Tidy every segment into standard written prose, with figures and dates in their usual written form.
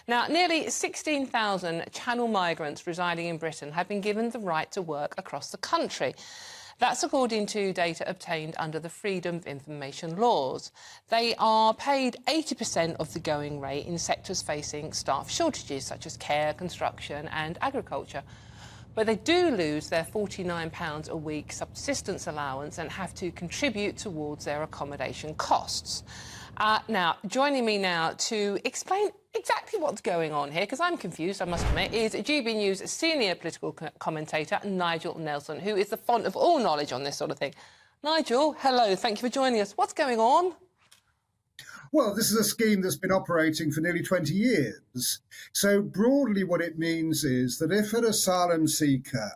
Now, nearly 16,000 Channel migrants residing in Britain have been given the right to work across the country. That's according to data obtained under the Freedom of Information laws. They are paid 80% of the going rate in sectors facing staff shortages, such as care, construction and agriculture. But they do lose their £49 a week subsistence allowance and have to contribute towards their accommodation costs. Now, joining me now to explain exactly what's going on here, because I'm confused, I must admit, is GBNews senior political commentator Nigel Nelson, who is the font of all knowledge on this sort of thing. Nigel, hello, thank you for joining us. What's going on? Well, this is a scheme that's been operating for nearly 20 years. So broadly what it means is that if an asylum seeker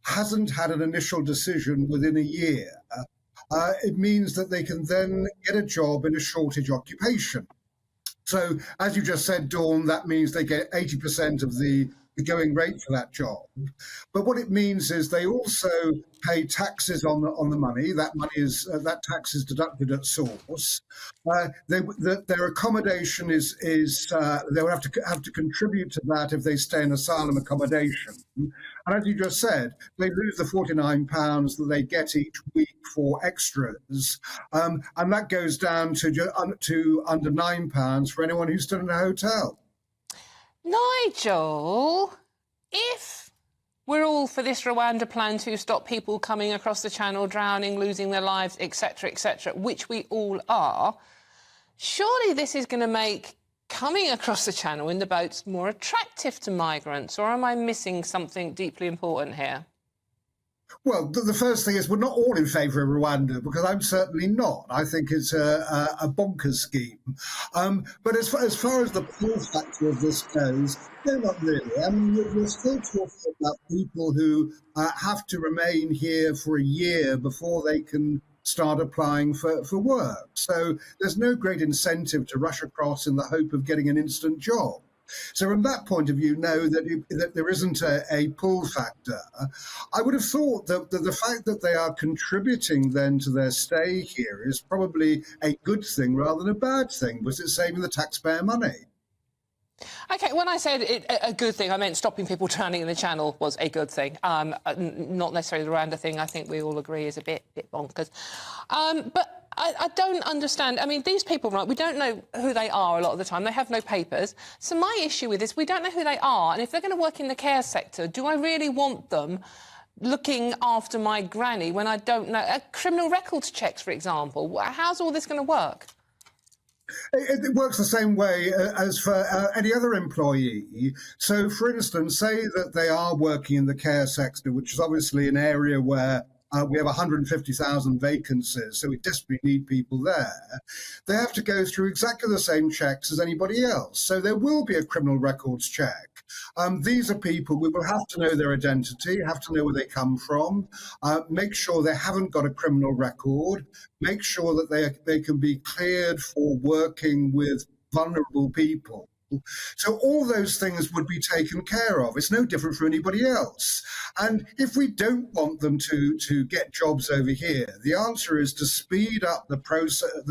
hasn't had an initial decision within a year, it means that they can then get a job in a shortage occupation. So, as you just said, Dawn, that means they get 80% of the going rate for that job. But what it means is they also pay taxes on the money. That money is that tax is deducted at source. Their accommodation is they will have to contribute to that if they stay in asylum accommodation. And as you just said, they lose the £49 that they get each week for extras, and that goes down to under £9 for anyone who's still in a hotel. Nigel, if we're all for this Rwanda plan to stop people coming across the Channel, drowning, losing their lives, etc., which we all are, surely this is going to make coming across the Channel in the boats more attractive to migrants, or am I missing something deeply important here? Well, the first thing is we're not all in favour of Rwanda, because I'm certainly not. I think it's a bonkers scheme. But as far as the pull factor of this goes, no, not really. I mean, we're still talking about people who have to remain here for a year before they can start applying for work. So there's no great incentive to rush across in the hope of getting an instant job. So from that point of view, know that there isn't a pull factor. I would have thought that the fact that they are contributing then to their stay here is probably a good thing rather than a bad thing, because it's saving the taxpayer money. OK, when I said a good thing, I meant stopping people drowning in the Channel was a good thing. Not necessarily the Rwanda thing, I think we all agree is a bit bonkers. But I don't understand. I mean, these people, right, we don't know who they are a lot of the time. They have no papers. So my issue with this, we don't know who they are. And if they're going to work in the care sector, do I really want them looking after my granny when I don't know? Criminal records checks, for example. How's all this going to work? It works the same way as for any other employee. So, for instance, say that they are working in the care sector, which is obviously an area where we have 150,000 vacancies, so we desperately need people there. They have to go through exactly the same checks as anybody else. So there will be a criminal records check. These are people, we will have to know their identity, have to know where they come from, make sure they haven't got a criminal record, make sure that they can be cleared for working with vulnerable people. So all those things would be taken care of. It's no different from anybody else. And if we don't want them to get jobs over here, the answer is to speed up the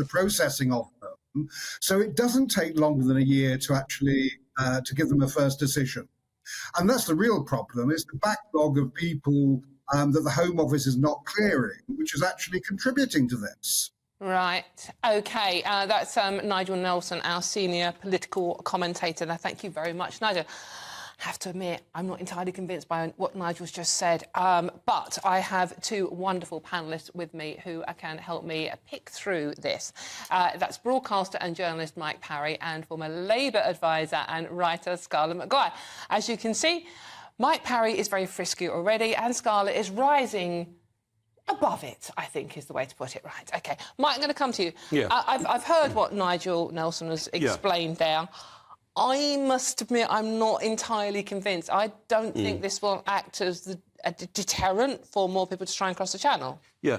processing of them, so it doesn't take longer than a year to actually to give them a first decision. And that's the real problem, is the backlog of people that the Home Office is not clearing, which is actually contributing to this. Right. OK, that's Nigel Nelson, our senior political commentator. Now, thank you very much, Nigel. I have to admit, I'm not entirely convinced by what Nigel's just said, but I have two wonderful panellists with me who can help me pick through this. That's broadcaster and journalist Mike Parry and former Labour advisor and writer Scarlett Maguire. As you can see, Mike Parry is very frisky already, and Scarlett is rising above it, I think, is the way to put it. Right, OK. Mike, I'm going to come to you. Yeah. I've heard what Nigel Nelson has explained there. I must admit I'm not entirely convinced. I don't think this will act as a deterrent for more people to try and cross the Channel? Yeah,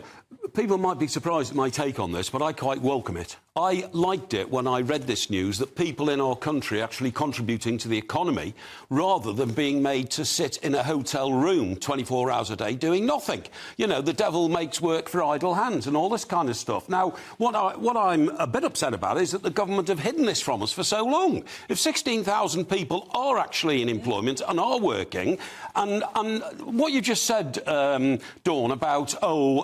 people might be surprised at my take on this, but I quite welcome it. I liked it when I read this news that people in our country are actually contributing to the economy rather than being made to sit in a hotel room 24 hours a day doing nothing. You know, the devil makes work for idle hands and all this kind of stuff. Now, what I'm a bit upset about is that the government have hidden this from us for so long. If 16,000 people are actually in employment and are working, and what you just said, Dawn, about,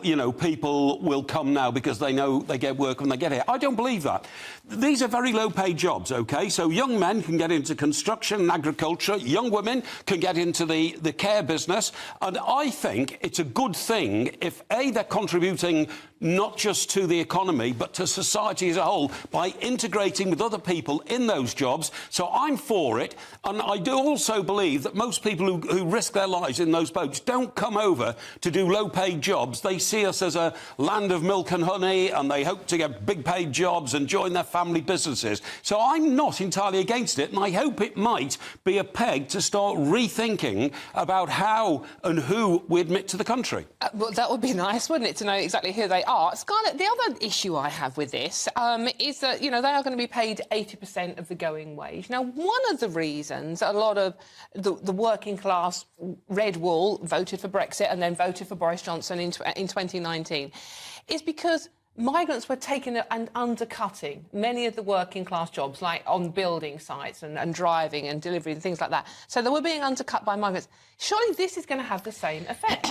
you know, people will come now because they know they get work when they get here. I don't believe that. These are very low-paid jobs, OK? So young men can get into construction and agriculture. Young women can get into the care business. And I think it's a good thing if, A, they're contributing not just to the economy, but to society as a whole by integrating with other people in those jobs. So I'm for it. And I do also believe that most people who risk their lives in those boats don't come over to do low-paid jobs. They see us as a land of milk and honey, and they hope to get big-paid jobs and join their family businesses. So I'm not entirely against it, and I hope it might be a peg to start rethinking about how and who we admit to the country. Well, that would be nice, wouldn't it, to know exactly who they are. Scarlett, the other issue I have with this is that, you know, they are going to be paid 80% of the going wage. Now, one of the reasons a lot of the working class red wall voted for Brexit and then voted for Boris Johnson in 2019 is because migrants were taking and undercutting many of the working class jobs, like on building sites and driving and delivery and things like that. So they were being undercut by migrants. Surely this is going to have the same effect.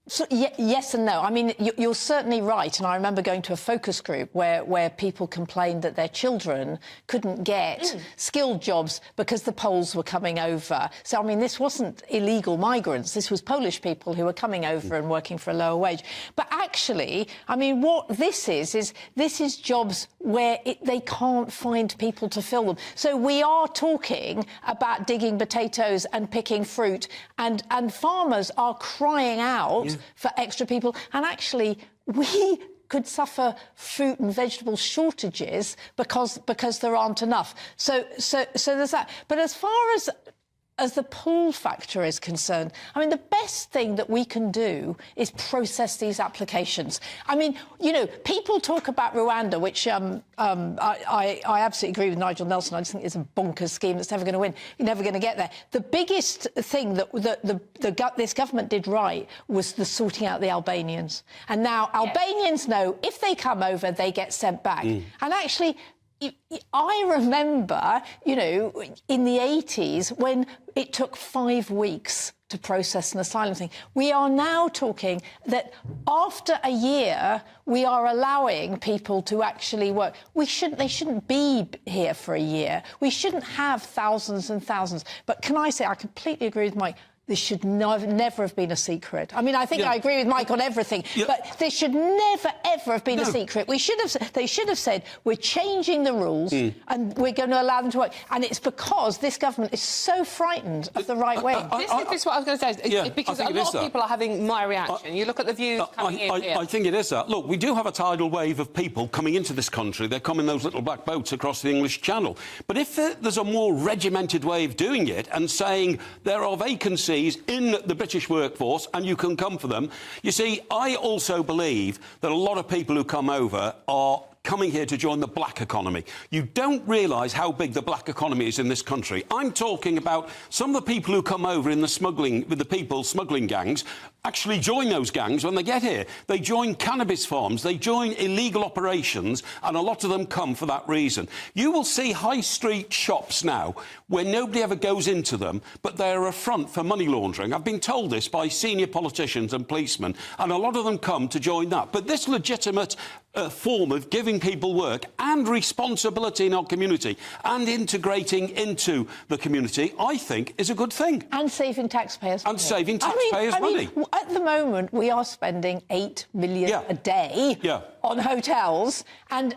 So, yes and no. I mean, you're certainly right. And I remember going to a focus group where people complained that their children couldn't get skilled jobs because the Poles were coming over. So, I mean, this wasn't illegal migrants. This was Polish people who were coming over and working for a lower wage. But actually, I mean, what this is jobs where they can't find people to fill them. So we are talking about digging potatoes and picking fruit, and farmers are crying out for extra people. And actually, we could suffer fruit and vegetable shortages because there aren't enough. So there's that. But as far as the pull factor is concerned, I mean, the best thing that we can do is process these applications. I mean, you know, people talk about Rwanda, which I absolutely agree with Nigel Nelson. I just think it's a bonkers scheme that's never going to win. You're never going to get there. The biggest thing that this government did right was the sorting out the Albanians. And now Albanians know if they come over, they get sent back. And actually, I remember, you know, in the 80s when it took 5 weeks to process an asylum thing. We are now talking that after a year, we are allowing people to actually work. They shouldn't be here for a year. We shouldn't have thousands and thousands. But can I say, I completely agree with Mike. This should never have been a secret. I mean, I think I agree with Mike on everything, but this should never, ever have been a secret. They should have said, we're changing the rules and we're going to allow them to work. And it's because this government is so frightened of the right wing. This is what I was going to say, because a lot of people are having my reaction. You look at the views coming in here. I think it is that. Look, we do have a tidal wave of people coming into this country. They come in those little black boats across the English Channel. But if there's a more regimented way of doing it and saying there are vacancies in the British workforce and you can come for them. You see, I also believe that a lot of people who come over are coming here to join the black economy. You don't realise how big the black economy is in this country. I'm talking about some of the people who come over in the smuggling, with the people smuggling gangs, actually join those gangs when they get here. They join cannabis farms, they join illegal operations, and a lot of them come for that reason. You will see high street shops now where nobody ever goes into them, but they're a front for money laundering. I've been told this by senior politicians and policemen, and a lot of them come to join that. But this legitimate form of giving people work and responsibility in our community and integrating into the community, I think, is a good thing. And saving taxpayers money. And saving taxpayers money. At the moment, we are spending £8 million a day on hotels, and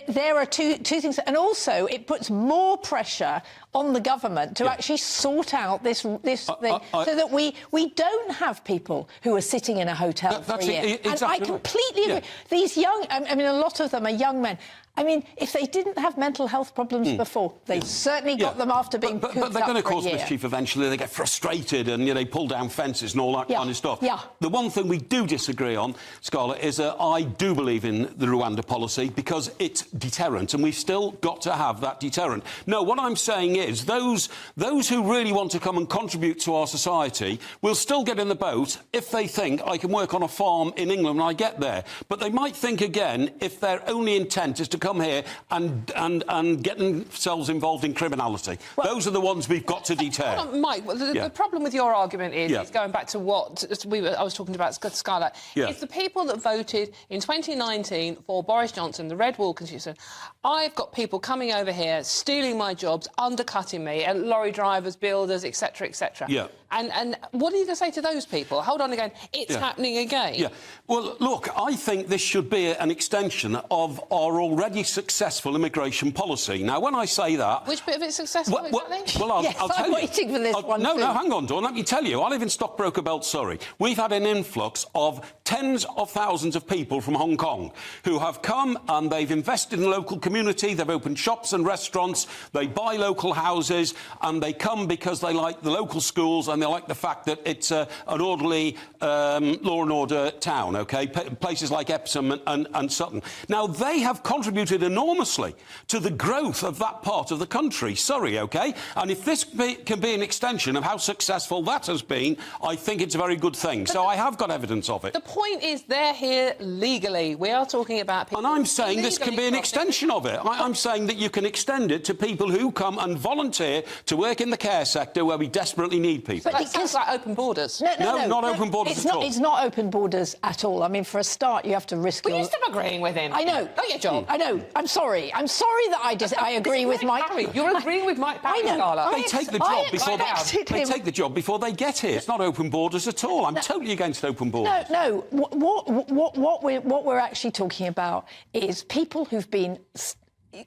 there are two things, and also it puts more pressure on the government to actually sort out this thing, so that we don't have people who are sitting in a hotel for a year. Exactly and I completely agree. These young, I mean, a lot of them are young men. I mean, if they didn't have mental health problems before, they certainly got them after being cooped up for a year. But they're going to cause mischief eventually. They get frustrated and, they pull down fences and all that kind of stuff. Yeah. The one thing we do disagree on, Scarlett, is I do believe in the Rwanda policy because it's deterrent, and we've still got to have that deterrent. No, what I'm saying is those who really want to come and contribute to our society will still get in the boat if they think I can work on a farm in England when I get there. But they might think again if their only intent is to come here and get themselves involved in criminality. Well, those are the ones we've got to deter. Mike, the problem with your argument is going back to what I was talking about, Scarlett. It's the people that voted in 2019 for Boris Johnson, the Red Wall Constitution. I've got people coming over here, stealing my jobs, undercutting me, and lorry drivers, builders, etc., etc. Yeah. And what are you going to say to those people? Hold on again. It's happening again. Yeah. Well, look, I think this should be an extension of our already successful immigration policy. Now, when I say that... Which bit of it's successful, exactly? Well, I'll tell I'm you. waiting for this one, No, too. no, hang on, Dawn. Let me tell you. I live in Stockbroker Belt, Surrey. We've had an influx of tens of thousands of people from Hong Kong who have come and they've invested in the local community, they've opened shops and restaurants, they buy local houses, and they come because they like the local schools and they like the fact that it's an orderly law and order town, OK? Places like Epsom and Sutton. Now, they have contributed enormously to the growth of that part of the country, Surrey, OK? And if this can be an extension of how successful that has been, I think it's a very good thing. So I have got evidence of it. The point is they're here legally. We are talking about people... And I'm saying this can be an extension of it. I'm saying that you can extend it to people who come and volunteer to work in the care sector where we desperately need people. But that sounds like open borders. No, not open borders at all. It's not open borders at all. I mean, for a start, you have to risk Will you stop agreeing with him? I know. Not your job. I know. I'm sorry. I'm sorry that I agree with Mike. Parry. You're agreeing with Mike Parry, Scarlett. They take the job before they take the job before they get here. It's not open borders at all. I'm totally against open borders. No. What we're actually talking about is people who've been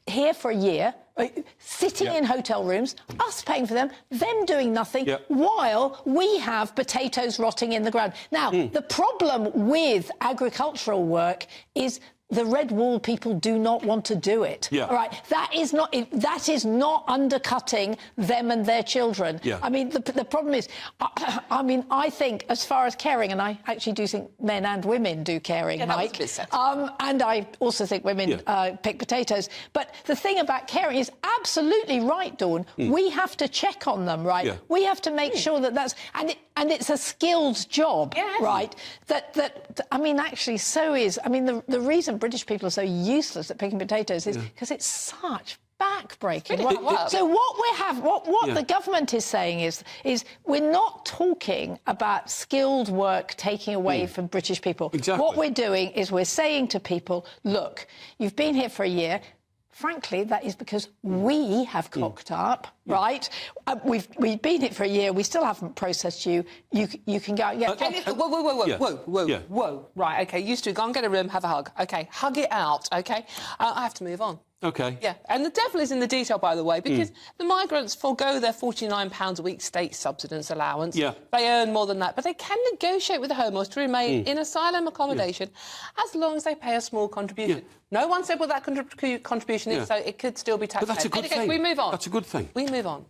here for a year, sitting in hotel rooms, us paying for them, them doing nothing, while we have potatoes rotting in the ground. Now, the problem with agricultural work is the Red Wall people do not want to do it. All right, that is not undercutting them and their children. I mean, the problem is, I think as far as caring, and I actually do think men and women do caring, Mike. And I also think women pick potatoes. But the thing about caring is absolutely right, Dawn. We have to check on them, right? We have to make sure that that's and it's a skilled job, right? Actually, so is. I mean, the reason British people are so useless at picking potatoes is because it's such back-breaking. So what the government is saying is we're not talking about skilled work taking away from British people. Exactly. What we're doing is we're saying to people, look, you've been here for a year. Frankly, that is because we have cocked up, right? We've been here for a year. We still haven't processed you. You can go. Whoa. Right, OK, you two go and get a room, have a hug. OK, hug it out, OK? I have to move on. OK. Yeah, and the devil is in the detail, by the way, because the migrants forgo their £49 a week state subsistence allowance. They earn more than that, but they can negotiate with the Home Office to remain in asylum accommodation as long as they pay a small contribution. No one said what that contribution is, so it could still be taxed. But that's a good thing. We move on. That's a good thing. We move on.